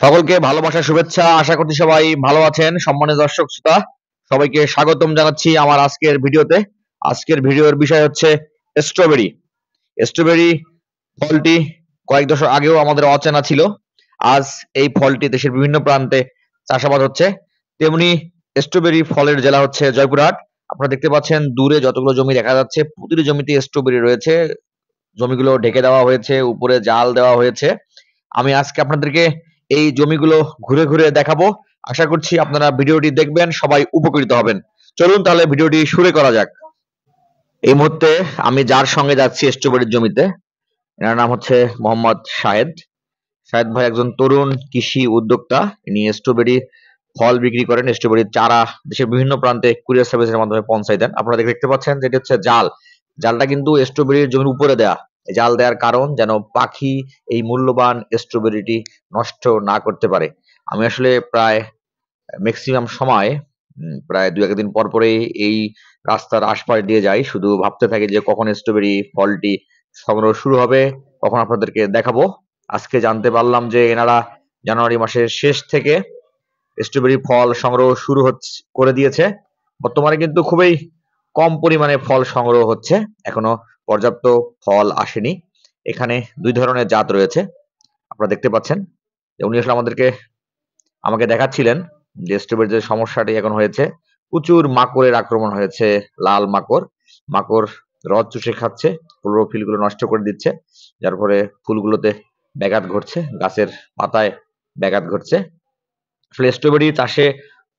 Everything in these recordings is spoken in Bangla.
সকলকে ভালোবাসার শুভেচ্ছা। আশা করছি সবাই ভালো আছেন। সম্মানিত দর্শক শ্রোতা, সবাইকে স্বাগতম জানাচ্ছি আমার আজকের ভিডিওতে। আজকের ভিডিওর বিষয় হচ্ছে স্ট্রবেরি। স্ট্রবেরি ফলটি কয়েক দশক আগেও আমাদের অচেনা ছিল। আজ এই ফলটি দেশের বিভিন্ন প্রান্তে চাষাবাদ হচ্ছে। তেমনি স্ট্রবেরি ফলের জেলা হচ্ছে জয়পুরহাট। আপনারা দেখতে পাচ্ছেন দূরে যতগুলো জমি দেখা যাচ্ছে, প্রতিটি জমিতে স্ট্রবেরি রয়েছে। জমিগুলো ঢেকে দেওয়া হয়েছে, উপরে জাল দেওয়া হয়েছে। আমি আজকে আপনাদেরকে এই জমিগুলো ঘুরে ঘুরে দেখাবো। আশা করছি আপনারা ভিডিওটি দেখবেন, সবাই উপকৃত হবেন। চলুন তাহলে ভিডিওটি শুরু করা যাক। এই মুহূর্তে আমি যার সঙ্গে যাচ্ছি স্ট্রবেরির জমিতে, এনার নাম হচ্ছে মোহাম্মদ শাহেদ। শাহেদ ভাই একজন তরুণ কৃষি উদ্যোক্তা। ইনি স্ট্রবেরি ফল বিক্রি করেন, স্ট্রবেরির চারা দেশের বিভিন্ন প্রান্তে কুরিয়ার সার্ভিসের মাধ্যমে পৌঁছায় দেন। আপনারা দেখতে পাচ্ছেন যে এটি হচ্ছে জাল। জালটা কিন্তু স্ট্রবেরির জমির উপরে দেয়া। জাল দেওয়ার কারণ যেন পাখি এই মূল্যবান স্ট্রবেরিটি নষ্ট না করতে পারে। আমি আসলে প্রায় ম্যাক্সিমাম সময় প্রায় দু একদিন পর পরেই এই রাস্তার আশপাশ দিয়ে যাই, শুধু ভাবতে থাকি যে কখন স্ট্রবেরি ফলটি সংগ্রহ শুরু হবে, কখন আপনাদেরকে দেখাবো। আজকে জানতে পারলাম যে এনারা জানুয়ারি মাসের শেষ থেকে স্ট্রবেরি ফল সংগ্রহ শুরু করে দিয়েছে। বর্তমানে কিন্তু খুবই কম পরিমাণে ফল সংগ্রহ হচ্ছে, এখনো পর্যাপ্ত ফল আসেনি। এখানে দুই ধরনের জাত রয়েছে, আপনারা দেখতে পাচ্ছেন। উনি আসলে আমাকে দেখাচ্ছিলেন যে স্ট্রবেরির যে সমস্যাটি এখন হয়েছে, প্রচুর মাকড়ের আক্রমণ হয়েছে। লাল মাকড়, মাকড় রস চুষে খাচ্ছে, ক্লোরোফিল গুলো নষ্ট করে দিচ্ছে, যার ফলে ফুলগুলোতে ব্যাঘাত ঘটছে, গাছের পাতায় ব্যাঘাত ঘটছে। আসলে স্ট্রবেরি চাষে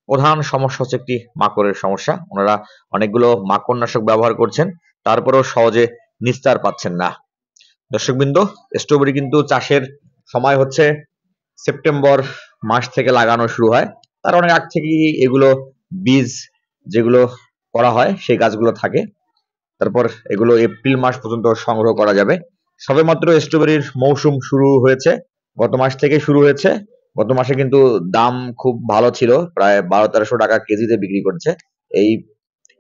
প্রধান সমস্যা হচ্ছে একটি মাকড়ের সমস্যা। ওনারা অনেকগুলো মাকড়নাশক ব্যবহার করছেন, তারপরেও সহজে নিস্তার পাচ্ছেন না। দর্শকবৃন্দ, স্ট্রবেরি কিন্তু চাষের সময় হচ্ছে সেপ্টেম্বর মাস থেকে লাগানো শুরু হয়। তার অনেক আগ থেকেই এগুলো বীজ যেগুলো করা হয় সেই গাছগুলো থাকে। তারপর এগুলো এপ্রিল মাস পর্যন্ত সংগ্রহ করা যাবে। সবেমাত্র স্ট্রবেরির মৌসুম শুরু হয়েছে, গত মাস থেকে শুরু হয়েছে। গত মাসে কিন্তু দাম খুব ভালো ছিল, প্রায় ১২-১৩শো টাকা কেজিতে বিক্রি করছে। এই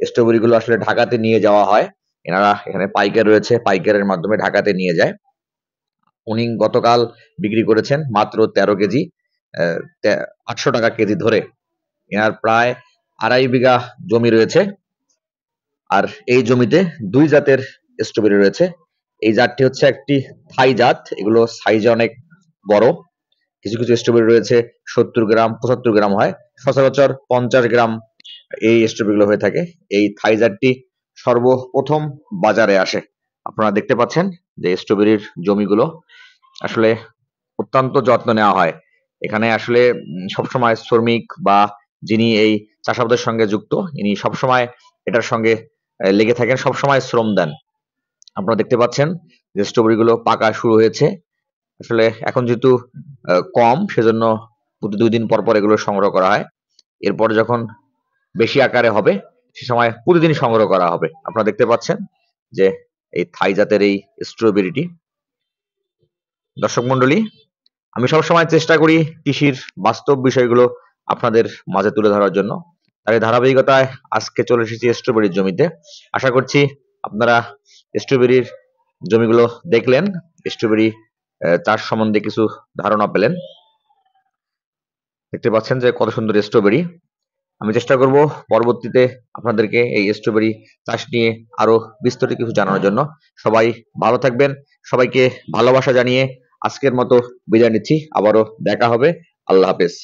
স্ট্রবেরি গুলো আসলে ঢাকাতে নিয়ে যাওয়া হয়। এনারা এখানে পাইকার রয়েছে, পাইকারের মাধ্যমে ঢাকাতে নিয়ে যায়। উনি গতকাল বিক্রি করেছেন মাত্র ১৩ কেজি, ৮০০ টাকা কেজি ধরে। এনার প্রায় ২.৫ বিঘা জমি রয়েছে, আর এই জমিতে দুই জাতের স্ট্রবেরি রয়েছে। এই জাতটি হচ্ছে একটি থাই জাত, এগুলো সাইজে অনেক বড়। কিছু কিছু স্ট্রবেরি রয়েছে ৭০ গ্রাম ৭৫ গ্রাম হয়, সচরাচর ৫০ গ্রাম এই স্ট্রবেরিগুলো হয়ে থাকে। এই থাই জাতটি সর্বপ্রথম বাজারে আসে। আপনারা দেখতে পাচ্ছেন যে স্ট্রবেরির জমিগুলো আসলে অত্যন্ত যত্ন নেওয়া হয়। এখানে আসলে সবসময় শ্রমিক বা যিনি এই চাষাবাদের সঙ্গে যুক্ত, ইনি সবসময় এটার সঙ্গে লেগে থাকেন, সবসময় শ্রম দেন। আপনারা দেখতে পাচ্ছেন যে স্ট্রবেরি গুলো পাকা শুরু হয়েছে। আসলে এখন যেহেতু কম, সেজন্য প্রতি ২ দিন পর পর এগুলো সংগ্রহ করা হয়। এরপর যখন বেশি আকারে হবে সে সময় প্রতিদিন সংগ্রহ করা হবে। আপনারা দেখতে পাচ্ছেন যে এই থাই জাতের এই স্ট্রবেরিটি। দর্শক মন্ডলী, আমি সবসময় চেষ্টা করি কৃষির বাস্তব বিষয়গুলো আপনাদের মাঝে তুলে ধরার জন্য। তার ধারাবাহিকতায় আজকে চলে এসেছি স্ট্রবেরির জমিতে। আশা করছি আপনারা স্ট্রবেরির জমিগুলো দেখলেন, স্ট্রবেরি চাষ সম্বন্ধে কিছু ধারণা পেলেন। দেখতে পাচ্ছেন যে কত সুন্দর স্ট্রবেরি। আমি চেষ্টা করব পরবর্তীতে আপনাদেরকে এই স্ট্রবেরি চাষ নিয়ে আরো বিস্তারিত কিছু জানানোর জন্য। সবাই ভালো থাকবেন, সবাইকে ভালোবাসা জানিয়ে আজকের মতো বিদায় নিচ্ছি। আবারও দেখা হবে। আল্লাহ হাফেজ।